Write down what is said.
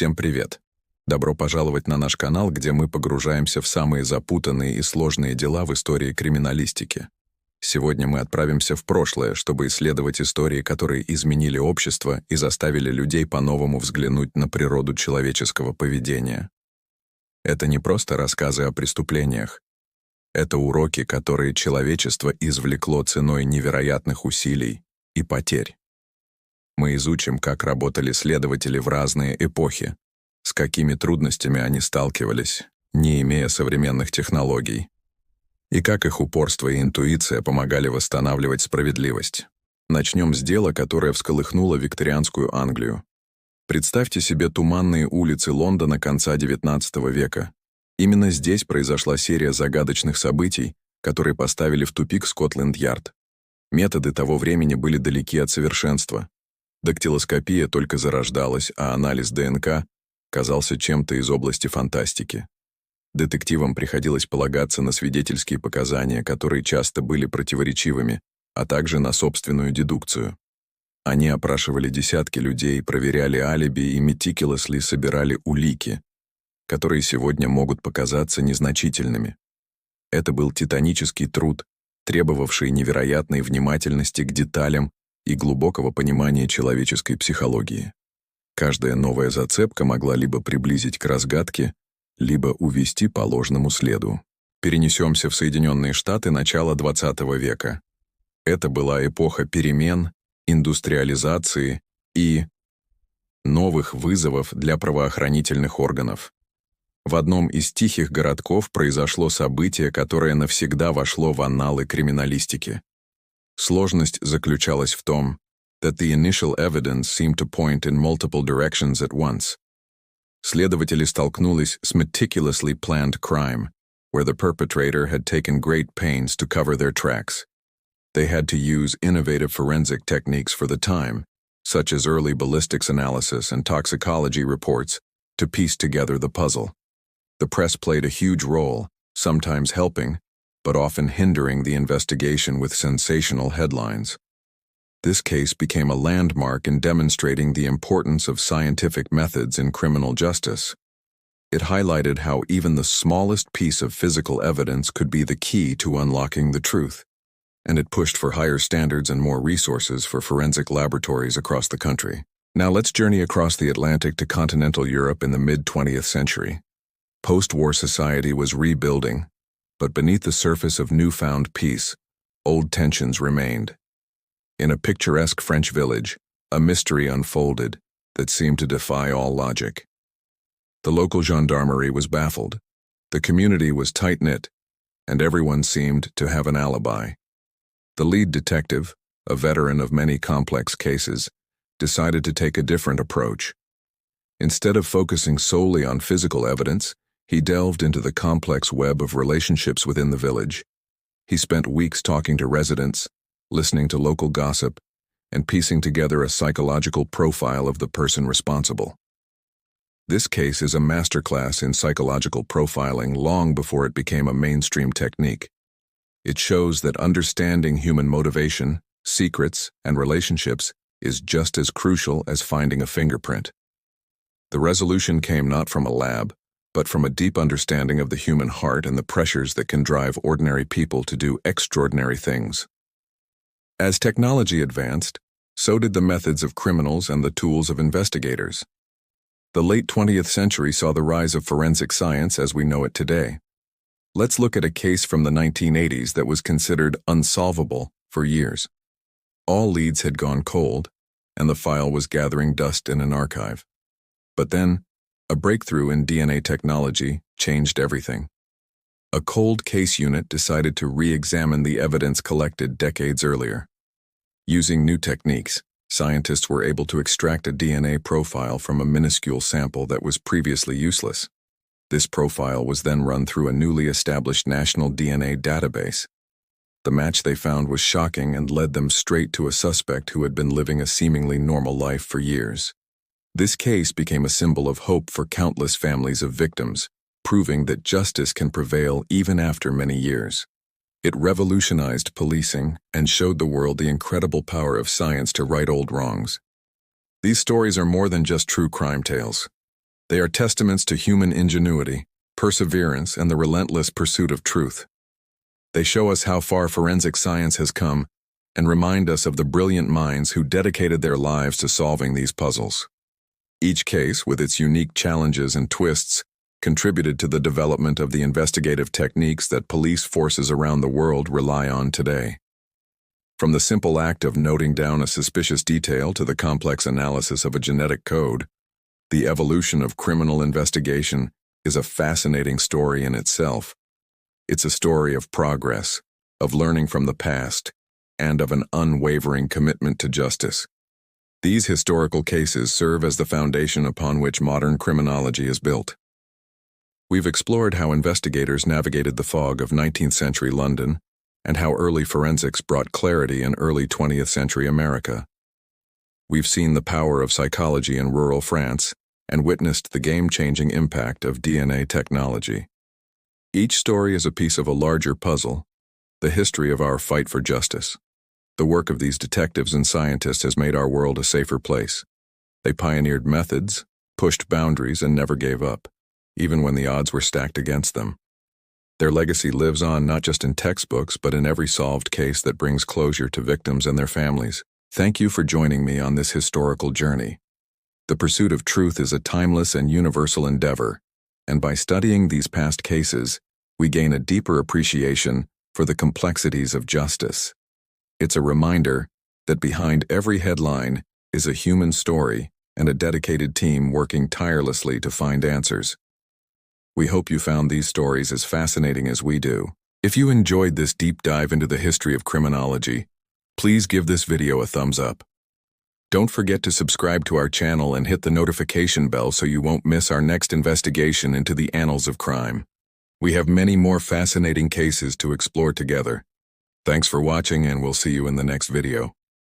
Всем привет! Добро пожаловать на наш канал, где мы погружаемся в самые запутанные и сложные дела в истории криминалистики. Сегодня мы отправимся в прошлое, чтобы исследовать истории, которые изменили общество и заставили людей по-новому взглянуть на природу человеческого поведения. Это не просто рассказы о преступлениях. Это уроки, которые человечество извлекло ценой невероятных усилий и потерь. Мы изучим, как работали следователи в разные эпохи, с какими трудностями они сталкивались, не имея современных технологий, и как их упорство и интуиция помогали восстанавливать справедливость. Начнем с дела, которое всколыхнуло викторианскую Англию. Представьте себе туманные улицы Лондона конца XIX века. Именно здесь произошла серия загадочных событий, которые поставили в тупик Скотланд-Ярд. Методы того времени были далеки от совершенства. Дактилоскопия только зарождалась, а анализ ДНК казался чем-то из области фантастики. Детективам приходилось полагаться на свидетельские показания, которые часто были противоречивыми, а также на собственную дедукцию. Они опрашивали десятки людей, проверяли алиби и метикулесли собирали улики, которые сегодня могут показаться незначительными. Это был титанический труд, требовавший невероятной внимательности к деталям и глубокого понимания человеческой психологии. Каждая новая зацепка могла либо приблизить к разгадке, либо увести по ложному следу. Перенесемся в Соединенные Штаты начала XX века. Это была эпоха перемен, индустриализации и новых вызовов для правоохранительных органов. В одном из тихих городков произошло событие, которое навсегда вошло в анналы криминалистики. Сложность заключалась в том, that the initial evidence seemed to point in multiple directions at once. Следователи столкнулись с meticulously planned crime, where the perpetrator had taken great pains to cover their tracks. They had to use innovative forensic techniques for the time, such as early ballistics analysis and toxicology reports, to piece together the puzzle. The press played a huge role, sometimes helping, but often hindering the investigation with sensational headlines. This case became a landmark in demonstrating the importance of scientific methods in criminal justice. It highlighted how even the smallest piece of physical evidence could be the key to unlocking the truth, and it pushed for higher standards and more resources for forensic laboratories across the country. Now let's journey across the Atlantic to continental Europe in the mid-20th century. Post-war society was rebuilding, but beneath the surface of newfound peace, old tensions remained. In a picturesque French village, a mystery unfolded that seemed to defy all logic. The local gendarmerie was baffled. The community was tight-knit, and everyone seemed to have an alibi. The lead detective, a veteran of many complex cases, decided to take a different approach. Instead of focusing solely on physical evidence, he delved into the complex web of relationships within the village. He spent weeks talking to residents, listening to local gossip, and piecing together a psychological profile of the person responsible. This case is a masterclass in psychological profiling long before it became a mainstream technique. It shows that understanding human motivation, secrets, and relationships is just as crucial as finding a fingerprint. The resolution came not from a lab, but from a deep understanding of the human heart and the pressures that can drive ordinary people to do extraordinary things. As technology advanced, so did the methods of criminals and the tools of investigators. The late 20th century saw the rise of forensic science as we know it today. Let's look at a case from the 1980s that was considered unsolvable for years. All leads had gone cold, and the file was gathering dust in an archive. But then, a breakthrough in DNA technology changed everything. A cold case unit decided to re-examine the evidence collected decades earlier. Using new techniques, scientists were able to extract a DNA profile from a minuscule sample that was previously useless. This profile was then run through a newly established national DNA database. The match they found was shocking and led them straight to a suspect who had been living a seemingly normal life for years. This case became a symbol of hope for countless families of victims, proving that justice can prevail even after many years. It revolutionized policing and showed the world the incredible power of science to right old wrongs. These stories are more than just true crime tales. They are testaments to human ingenuity, perseverance, and the relentless pursuit of truth. They show us how far forensic science has come and remind us of the brilliant minds who dedicated their lives to solving these puzzles. Each case, with its unique challenges and twists, contributed to the development of the investigative techniques that police forces around the world rely on today. From the simple act of noting down a suspicious detail to the complex analysis of a genetic code, the evolution of criminal investigation is a fascinating story in itself. It's a story of progress, of learning from the past, and of an unwavering commitment to justice. These historical cases serve as the foundation upon which modern criminology is built. We've explored how investigators navigated the fog of 19th century London and how early forensics brought clarity in early 20th century America. We've seen the power of psychology in rural France and witnessed the game-changing impact of DNA technology. Each story is a piece of a larger puzzle, the history of our fight for justice. The work of these detectives and scientists has made our world a safer place. They pioneered methods, pushed boundaries, and never gave up, even when the odds were stacked against them. Their legacy lives on not just in textbooks, but in every solved case that brings closure to victims and their families. Thank you for joining me on this historical journey. The pursuit of truth is a timeless and universal endeavor, and by studying these past cases, we gain a deeper appreciation for the complexities of justice. It's a reminder that behind every headline is a human story and a dedicated team working tirelessly to find answers. We hope you found these stories as fascinating as we do. If you enjoyed this deep dive into the history of criminology, please give this video a thumbs up. Don't forget to subscribe to our channel and hit the notification bell so you won't miss our next investigation into the annals of crime. We have many more fascinating cases to explore together. Thanks for watching, and we'll see you in the next video.